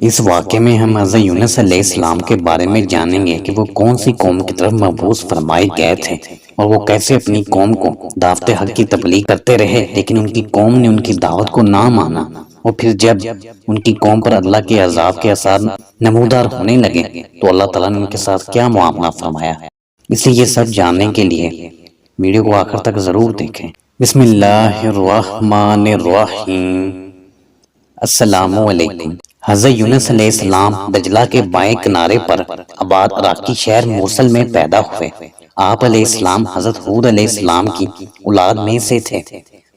اس واقعے میں ہم حضرت یونس علیہ السلام کے بارے میں جانیں گے کہ وہ کون سی قوم کی طرف مبعوث فرمائے گئے تھے اور وہ کیسے اپنی قوم کو دعوت حق کی تبلیغ کرتے رہے، لیکن ان کی قوم نے ان کی دعوت کو نہ مانا، اور پھر جب ان کی قوم پر اللہ کے عذاب کے آثار نمودار ہونے لگے تو اللہ تعالیٰ نے ان کے ساتھ کیا معاملہ فرمایا۔ اس لیے یہ سب جاننے کے لیے ویڈیو کو آخر تک ضرور دیکھیں۔ بسم اللہ الرحمن الرحیم۔ السلام علیکم۔ حضرت یونس علیہ السلام دجلہ کے بائیں کنارے پر آباد عراقی شہر موصل میں پیدا ہوئے۔ آپ علیہ السلام حضرت ہود علیہ السلام کی اولاد میں سے تھے۔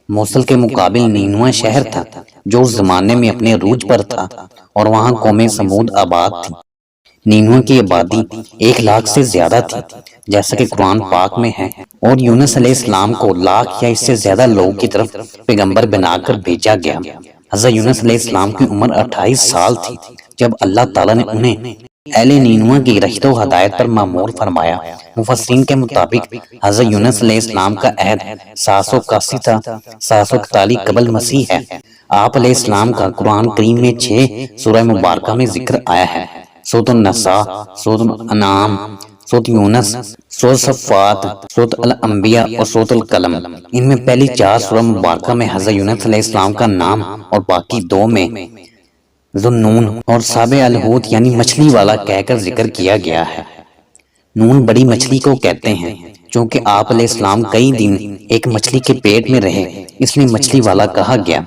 موصل کے مقابل نینوا شہر تھا جو اس زمانے میں اپنے عروج پر تھا، اور وہاں قوم سمود آباد تھی۔ نینوا کی آبادی 1,00,000 سے زیادہ تھی، جیسا کہ قرآن پاک میں ہے، اور یونس علیہ السلام کو 1,00,000 یا اس سے زیادہ لوگوں کی طرف پیغمبر بنا کر بھیجا گیا۔ حضرت یونس علیہ السلام کی عمر 28 سال تھی جب اللہ تعالیٰ نے انہیں اہل نینوا کی رشد و ہدایت پر مأمور فرمایا۔ مفسرین کے مطابق حضرت یونس علیہ السلام کا عہد 781 تھا، 741 قبل مسیح ہے۔ آپ علیہ السلام کا قرآن کریم میں 6 سورہ مبارکہ میں ذکر آیا ہے: سورۃ النساء، سورۃ الانعام، سورۃ یونس، سورۃ صفات، سورۃ الانبیاء اور سورۃ القلم۔ ان میں پہلی 4 سورہ مبارکہ میں حضرت یونس علیہ السلام کا نام اور باقی 2 میں ذُالنُّون اور سابع الحوت یعنی مچھلی والا کہہ کر ذکر کیا گیا ہے۔ نون بڑی مچھلی کو کہتے ہیں، چونکہ آپ علیہ السلام کئی دن ایک مچھلی کے پیٹ میں رہے، اس لیے مچھلی والا کہا گیا۔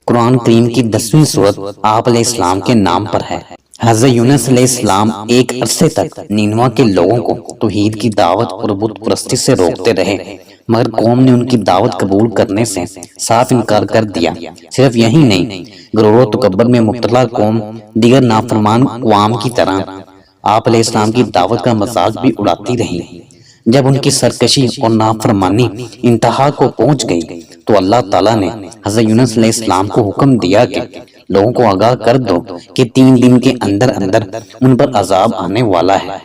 قرآن کریم کی 10ویں سورت آپ علیہ السلام کے نام پر ہے۔ حضرت یونس علیہ السلام ایک عرصے تک نینوا کے لوگوں کو توحید کی دعوت اور بت پرستی سے روکتے رہے، مگر قوم نے ان کی دعوت قبول کرنے سے صاف انکار کر دیا۔ صرف یہی نہیں، غرور و تکبر میں مبتلا قوم دیگر نافرمان اقوام کی طرح آپ علیہ السلام کی دعوت کا مذاق بھی اڑاتی رہی۔ جب ان کی سرکشی اور نافرمانی انتہا کو پہنچ گئی تو اللہ تعالیٰ نے حضرت یونس علیہ السلام کو حکم دیا کہ لوگوں کو آگاہ کر دو کہ 3 دن کے اندر اندر ان پر عذاب آنے والا ہے۔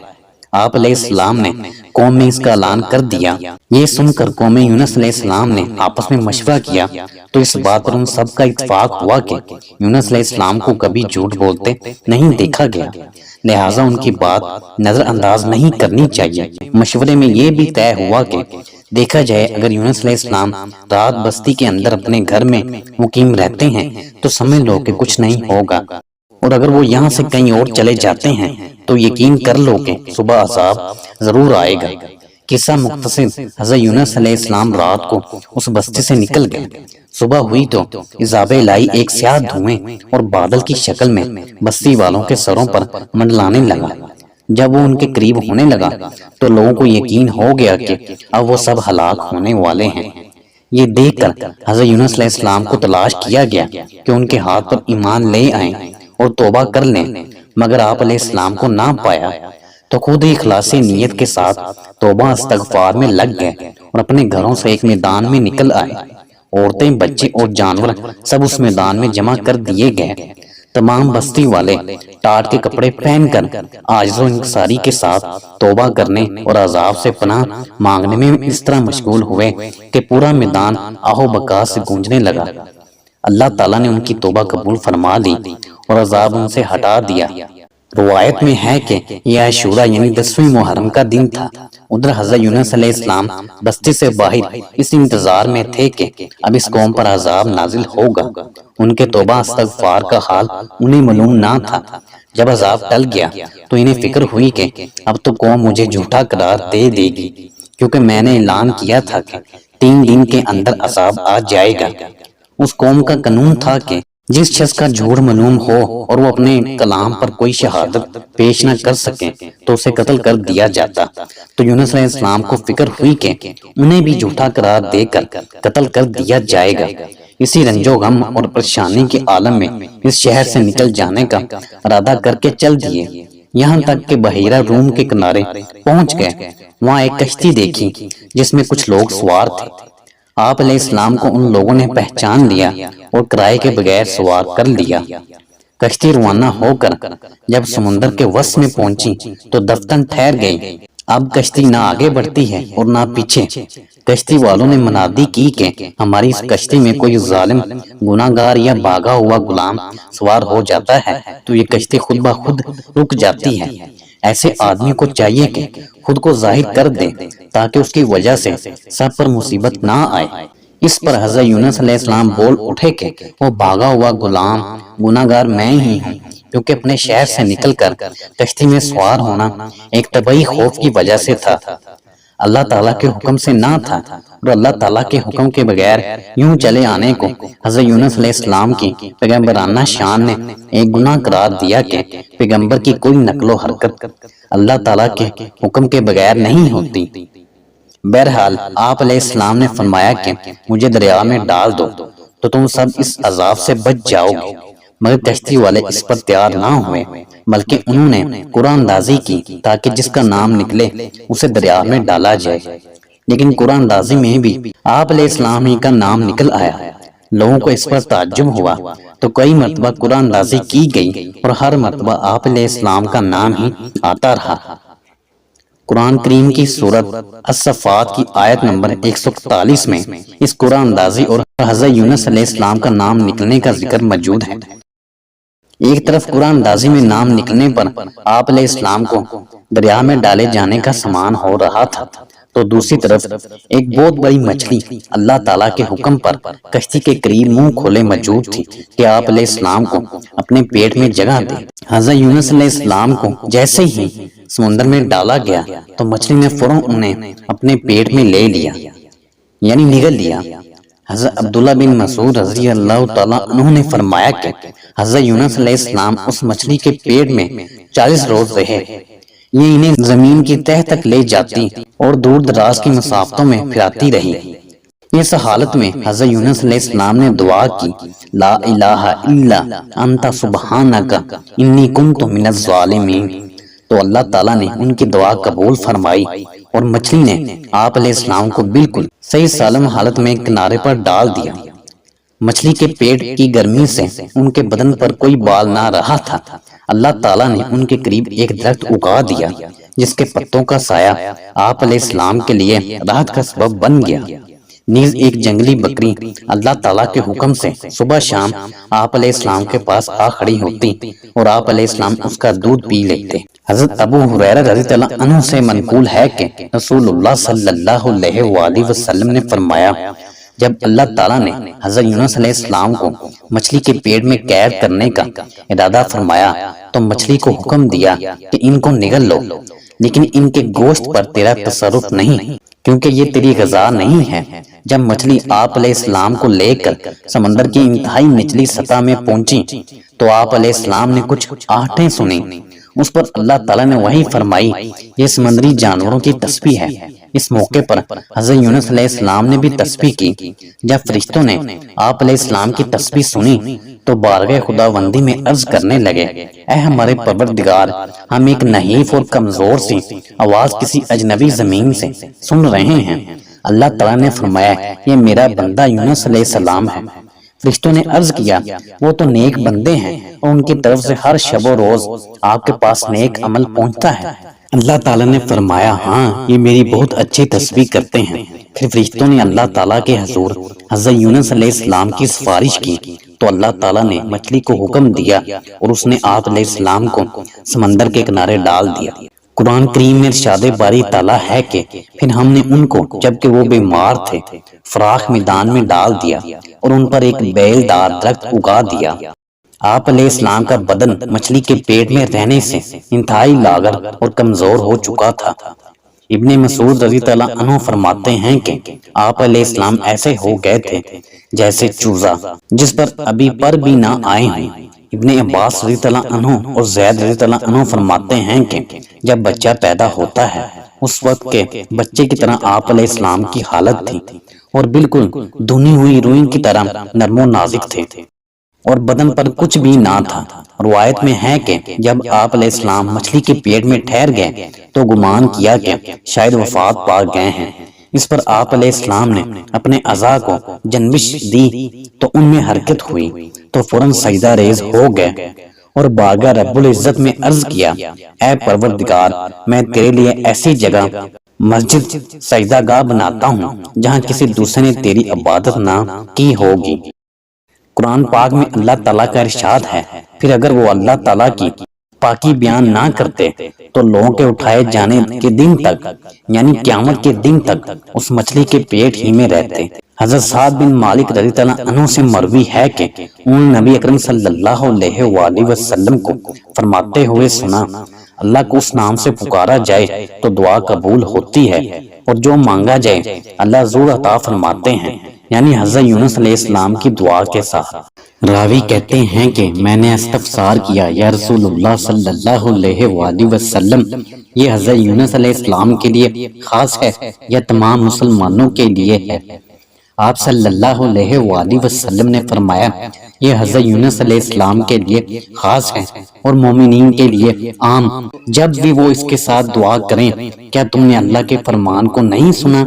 آپ علیہ السلام نے قوم میں اس کا اعلان کر دیا۔ یہ سن کر قوم یونس علیہ السلام نے آپس میں مشورہ کیا تو اس بات پر ان سب کا اتفاق ہوا کہ یونس علیہ السلام کو کبھی جھوٹ بولتے نہیں دیکھا گیا، لہٰذا ان کی بات نظر انداز نہیں کرنی چاہیے۔ مشورے میں یہ بھی طے ہوا کہ دیکھا جائے اگر یونس علیہ السلام رات بستی کے اندر اپنے گھر میں مقیم رہتے ہیں تو سمجھ لو کہ کچھ نہیں ہوگا، اور اگر وہ یہاں سے کہیں اور چلے جاتے ہیں تو یقین کر لو کہ صبح عذاب ضرور آئے گا۔ قصہ مختصر، حضرت یونس علیہ السلام رات کو اس بستی سے نکل گئے۔ صبح ہوئی تو عذاب الہی ایک سیاہ دھوئیں اور بادل کی شکل میں بستی والوں کے سروں پر منڈلانے لگا۔ جب وہ ان کے قریب ہونے لگا تو لوگوں کو یقین ہو گیا کہ اب وہ سب ہلاک ہونے والے ہیں۔ یہ دیکھ کر حضرت یونس علیہ السلام کو تلاش کیا گیا کہ ان کے ہاتھ پر ایمان لے آئیں اور توبہ کر لیں، مگر آپ علیہ السلام کو نہ پایا تو خود ہی اخلاص نیت کے ساتھ توبہ استغفار میں لگ گئے اور اپنے گھروں سے ایک میدان میں نکل آئے۔ عورتیں، بچے اور جانور سب اس میدان میں جمع کر دیے گئے۔ تمام بستی والے ٹاٹ کے کپڑے پہن کر عاجز و انکساری کے ساتھ توبہ کرنے اور عذاب سے پناہ مانگنے میں اس طرح مشغول ہوئے کہ پورا میدان آہو بکا سے گونجنے لگا۔ اللہ تعالیٰ نے ان کی توبہ قبول فرما لی اور عذاب ان سے ہٹا دیا۔ روایت میں ہے کہ یہ عاشورہ یعنی 10ویں محرم کا دن تھا۔ ادھر حضرت یونس علیہ السلام بستی سے باہر اس انتظار میں تھے کہ اب اس قوم پر عذاب نازل ہوگا۔ ان کے توبہ استغفار کا حال انہیں معلوم نہ تھا۔ جب عذاب ٹل گیا تو انہیں فکر ہوئی کہ اب تو قوم مجھے جھوٹا قرار دے دے گی، کیونکہ میں نے اعلان کیا تھا کہ 3 دن کے اندر عذاب آ جائے گا۔ اس قوم کا قانون تھا کہ جس شخص کا جھوٹ معلوم ہو اور وہ اپنے کلام پر کوئی شہادت پیش نہ کر سکے تو اسے قتل کر دیا جاتا۔ تو یونس علیہ السلام کو فکر ہوئی کہ انہیں بھی جھوٹا قرار دے کر قتل کر دیا جائے گا۔ اسی رنج و غم اور پریشانی کے عالم میں اس شہر سے نکل جانے کا ارادہ کر کے چل دیے، یہاں تک کہ بحیرہ روم کے کنارے پہنچ گئے۔ وہاں ایک کشتی دیکھی جس میں کچھ لوگ سوار تھے۔ آپ علیہ السلام کو ان لوگوں نے پہچان لیا اور کرائے کے بغیر سوار کر لیا۔ کشتی روانہ ہو کر جب سمندر کے وسط میں پہنچی تو دفتن ٹھہر گئی۔ اب کشتی نہ آگے بڑھتی ہے اور نہ پیچھے، کشتی والوں نے منادی کی کہ ہماری اس کشتی میں کوئی ظالم گناہگار یا بھاگا ہوا غلام سوار ہو جاتا ہے تو یہ کشتی خود بخود رک جاتی ہے۔ ایسے آدمی کو چاہیے کہ خود کو ظاہر کر دے تاکہ اس کی وجہ سے سب پر مصیبت نہ آئے۔ اس پر حضرت یونس علیہ السلام بول اٹھے کہ وہ بھاگا ہوا غلام گناہگار میں ہی ہوں، کیونکہ اپنے شہر سے نکل کر کشتی میں سوار ہونا ایک طبعی خوف کی وجہ سے تھا، اللہ تعالیٰ کے حکم سے نہ تھا، اور اللہ تعالیٰ کے حکم کے بغیر یوں چلے آنے کو حضرت یونس علیہ السلام کی پیغمبرانہ شان نے ایک گناہ قرار دیا کہ پیغمبر کی کوئی نقل و حرکت اللہ تعالیٰ کے حکم کے بغیر نہیں ہوتی۔ بہرحال آپ علیہ السلام نے فرمایا کہ مجھے دریا میں ڈال دو تو تم سب اس عذاب سے بچ جاؤ گے، مگر کشتی والے اس پر تیار نہ ہوئے، بلکہ انہوں نے قرآن اندازی کی تاکہ جس کا نام نکلے اسے دریا میں ڈالا جائے، لیکن قرآن اندازی میں بھی آپ علیہ السلام ہی کا نام نکل آیا۔ لوگوں کو اس پر تعجب ہوا تو کئی مرتبہ قرآن اندازی کی گئی اور ہر مرتبہ آپ علیہ السلام کا نام ہی آتا رہا۔ قرآن کریم کی سورت الصفات کی آیت نمبر 141 میں اس قرآن اندازی اور حضرت یونس علیہ السلام کا نام نکلنے کا ذکر موجود ہے۔ ایک طرف قرآن اندازی میں نام نکلنے پر آپ علیہ السلام کو دریا میں ڈالے جانے کا سامان ہو رہا تھا، تو دوسری طرف ایک بہت بڑی مچھلی اللہ تعالیٰ کے حکم پر کشتی کے قریب منہ کھولے موجود تھی کہ آپ علیہ السلام کو اپنے پیٹ میں جگہ دے۔ حضرت یونس علیہ السلام کو جیسے ہی سمندر میں ڈالا گیا تو مچھلی نے فوراً انہیں اپنے پیٹ میں لے لیا، یعنی نگل لیا۔ حضرت عبداللہ بن مسعود رضی اللہ تعالیٰ عنہ نے فرمایا کہ حضرت یونس علیہ السلام اس مچھلی کے پیٹ میں 40 روز رہے، یہ انہیں زمین کی تہ تک لے جاتی اور دور دراز کی مسافتوں میں پھراتی رہی۔ اس حالت میں حضرت یونس علیہ السلام نے دعا کی، لا الہ الا انت سبحانک انی کنت من الظالمین، تو اللہ تعالیٰ نے ان کی دعا قبول فرمائی اور مچھلی نے آپ علیہ السلام کو بالکل صحیح سالم حالت میں کنارے پر ڈال دیا۔ مچھلی کے پیٹ کی گرمی سے ان کے بدن پر کوئی بال نہ رہا تھا۔ اللہ تعالیٰ نے ان کے قریب ایک درخت اگا دیا جس کے پتوں کا سایہ آپ علیہ السلام کے لیے راحت کا سبب بن گیا۔ نیز ایک جنگلی بکری اللہ تعالیٰ کے حکم سے صبح شام آپ علیہ السلام کے پاس آ کھڑی ہوتی اور آپ علیہ السلام اس کا دودھ پی لیتے۔ حضرت ابو ہریرہ رضی اللہ عنہ سے منقول ہے کہ رسول اللہ صلی اللہ علیہ وآلہ وسلم نے فرمایا، جب اللہ تعالیٰ نے حضرت یونس علیہ السلام کو مچھلی کے پیٹ میں قید کرنے کا ارادہ فرمایا تو مچھلی کو حکم دیا کہ ان کو نگل لو، لیکن ان کے گوشت پر تیرا تصرف نہیں، کیونکہ یہ تیری غذا نہیں ہے۔ جب مچھلی آپ علیہ السلام کو لے کر سمندر کی انتہائی نچلی سطح میں پہنچی تو آپ علیہ السلام نے کچھ آہٹیں سنی۔ اس پر اللہ تعالیٰ نے وحی فرمائی، یہ سمندری جانوروں کی تسبیح ہے۔ اس موقع پر حضرت یونس علیہ السلام نے بھی تسبیح کی۔ جب فرشتوں نے آپ علیہ السلام کی تسبیح سنی تو بارگاہ خداوندی میں عرض کرنے لگے، اے ہمارے پروردگار، ہم ایک نحیف اور کمزور سی آواز کسی اجنبی زمین سے سن رہے ہیں۔ اللہ تعالیٰ نے فرمایا، یہ میرا بندہ یونس علیہ السلام ہے۔ فرشتوں نے عرض کیا، وہ تو نیک بندے ہیں اور ان کی طرف سے ہر شب و روز آپ کے پاس نیک عمل پہنچتا ہے۔ اللہ تعالیٰ نے فرمایا، ہاں یہ میری بہت اچھی تسبیح کرتے ہیں۔ پھر فرشتوں نے اللہ تعالیٰ کے حضور حضرت یونس علیہ السلام کی سفارش کی تو اللہ تعالیٰ نے مچھلی کو حکم دیا اور اس نے آپ علیہ السلام کو سمندر کے کنارے ڈال دیا۔ قرآن کریم میں ارشاد باری تعالیٰ ہے کہ پھر ہم نے ان کو جبکہ وہ بیمار تھے فراخ میدان میں ڈال دیا اور ان پر ایک بیل دار درخت اگا دیا۔ آپ علیہ السلام کا بدن مچھلی کے پیٹ میں رہنے سے انتہائی لاغر اور کمزور ہو چکا تھا۔ ابن مسعود رضی اللہ عنہ فرماتے ہیں کہ آپ علیہ السلام ایسے ہو گئے تھے جیسے چوزا جس پر ابھی پر بھی نہ آئے ہیں۔ ابن عباس رضی اللہ عنہ اور زید رضی اللہ عنہ فرماتے ہیں کہ جب بچہ پیدا ہوتا ہے اس وقت کے بچے کی طرح آپ علیہ السلام کی حالت تھی اور بالکل دھنی ہوئی روئی کی طرح نرم و نازک تھے اور بدن پر کچھ بھی نہ تھا۔ روایت میں ہے کہ جب آپ علیہ السلام مچھلی کے پیٹ میں ٹھہر گئے تو گمان کیا کہ شاید وفات پا گئے ہیں۔ اس پر آپ علیہ السلام نے اپنے اعضاء کو جنبش دی تو ان میں حرکت ہوئی تو فوراً سجدہ ریز ہو گئے اور بارگاہ رب العزت میں عرض کیا، اے پروردگار، میں تیرے لیے ایسی جگہ مسجد سجدہ گاہ بناتا ہوں جہاں کسی دوسرے نے تیری عبادت نہ کی ہوگی۔ قرآن پاک میں اللہ تعالیٰ کا ارشاد ہے، پھر اگر وہ اللہ تعالیٰ کی پاکی بیان نہ کرتے تو لوگوں کے اٹھائے جانے کے دن تک یعنی قیامت کے دن تک اس مچھلی کے پیٹ ہی میں رہتے۔ حضرت سعد بن مالک رضی اللہ عنہ سے مروی ہے کہ انہوں نے نبی اکرم صلی اللہ علیہ وآلہ وسلم کو فرماتے ہوئے سنا، اللہ کو اس نام سے پکارا جائے تو دعا قبول ہوتی ہے، اور جو مانگا جائے اللہ ضرور عطا فرماتے ہیں، یعنی حضرت یونس علیہ السلام کی دعا کے ساتھ۔ راوی کہتے ہیں کہ میں نے استفسار کیا، یا رسول اللہ صلی اللہ علیہ وآلہ وسلم، یہ حضرت یونس علیہ السلام کے لیے خاص ہے یا تمام مسلمانوں کے لیے ہے؟ آپ صلی اللہ علیہ وآلہ وسلم نے فرمایا، یہ حضرت یونس علیہ السلام کے لیے خاص ہے اور مومنین کے لیے عام، جب بھی وہ اس کے ساتھ دعا کریں۔ کیا تم نے اللہ کے فرمان کو نہیں سنا؟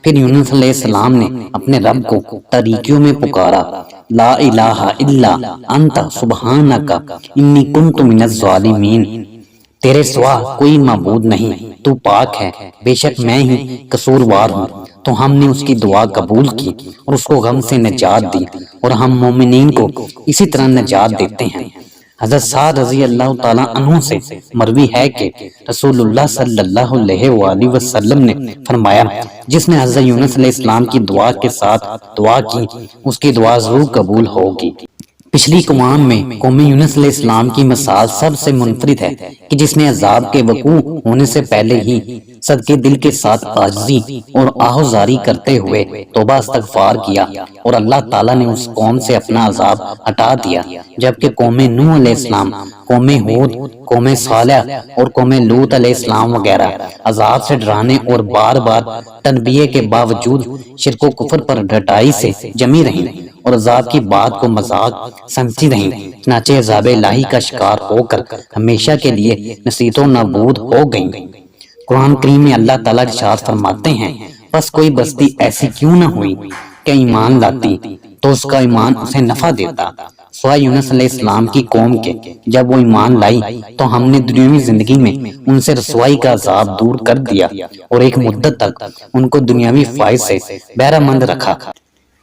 پھر یونس علیہ السلام نے اپنے رب کو تاریکیوں میں پکارا، لا الہ الا انت سبحانک انی کنت من الظالمین، تیرے سوا کوئی معبود نہیں، تو پاک ہے، بے شک میں ہی قصوروار ہوں۔ تو ہم نے اس کی دعا قبول کی اور اس کو غم سے نجات دی، اور ہم مومنین کو اسی طرح نجات دیتے ہیں۔ حضرت سعد رضی اللہ تعالیٰ عنہ سے مروی ہے کہ رسول اللہ صلی اللہ علیہ وآلہ وسلم نے فرمایا، جس نے حضرت یونس علیہ السلام کی دعا کے ساتھ دعا کی اس کی دعا ضرور قبول ہوگی۔ پچھلی اقوام میں قوم یونس علیہ السلام کی مثال سب سے منفرد ہے کہ جس نے عذاب کے وقوع ہونے سے پہلے ہی صدقے دل کے ساتھ عاجزی اور آہوزاری کرتے ہوئے توبہ استغفار کیا، اور اللہ تعالیٰ نے اس قوم سے اپنا عذاب ہٹا دیا، جبکہ قوم نوح علیہ السلام، قوم ہود، قوم صالح اور قوم لوط علیہ السلام وغیرہ عذاب سے ڈرانے اور بار بار تنبیہ کے باوجود شرک و کفر پر ڈٹائی سے جمی رہیں اور عذاب کی بات کو مذاق سمجھتی رہیں، چنانچہ عذاب الہی کا شکار ہو کر ہمیشہ کے لیے نصیت و نابود ہو گئیں۔ قرآن کریم میں اللہ تعالیٰ ارشاد فرماتے ہیں، بس کوئی بستی ایسی کیوں نہ ہوئی کہ ایمان لاتی تو اس کا ایمان اسے نفع دیتا، سوائے یونس علیہ السلام کی قوم کے۔ جب وہ ایمان لائی تو ہم نے دنیاوی زندگی میں ان سے رسوائی کا عذاب دور کر دیا اور ایک مدت تک ان کو دنیاوی فائد سے بہرہ مند رکھا۔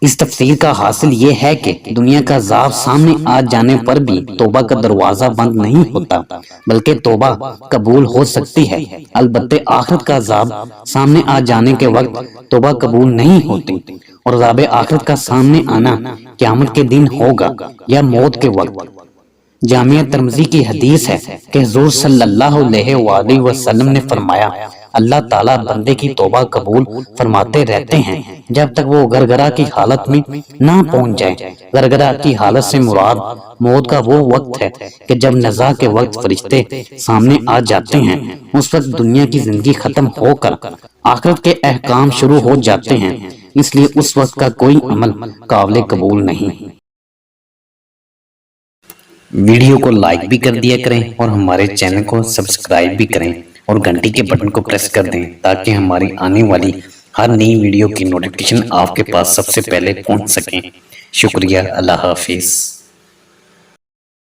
اس تفسیر کا حاصل یہ ہے کہ دنیا کا عذاب سامنے آ جانے پر بھی توبہ کا دروازہ بند نہیں ہوتا، بلکہ توبہ قبول ہو سکتی ہے، البتہ آخرت کا عذاب سامنے آ جانے کے وقت توبہ قبول نہیں ہوتی، اور عذاب آخرت کا سامنے آنا قیامت کے دن ہوگا یا موت کے وقت۔ جامعہ ترمذی کی حدیث ہے کہ حضور صلی اللہ علیہ وآلہ وسلم نے فرمایا، اللہ تعالیٰ بندے کی توبہ قبول فرماتے رہتے ہیں جب تک وہ گرگرا کی حالت میں نہ پہنچ جائے۔ گرگرا کی حالت سے مراد موت کا وہ وقت ہے کہ جب نزاع کے وقت فرشتے سامنے آ جاتے ہیں، اس وقت دنیا کی زندگی ختم ہو کر آخرت کے احکام شروع ہو جاتے ہیں، اس لیے اس وقت کا کوئی عمل قابل قبول نہیں۔ ویڈیو کو لائک بھی کر دیا کریں اور ہمارے چینل کو سبسکرائب بھی کریں اور گھنٹی کے بٹن کو پریس کر دیں تاکہ ہماری آنے والی ہر نئی ویڈیو کی نوٹیفیکیشن آپ کے پاس سب سے پہلے پہنچ سکیں۔ شکریہ، اللہ حافظ۔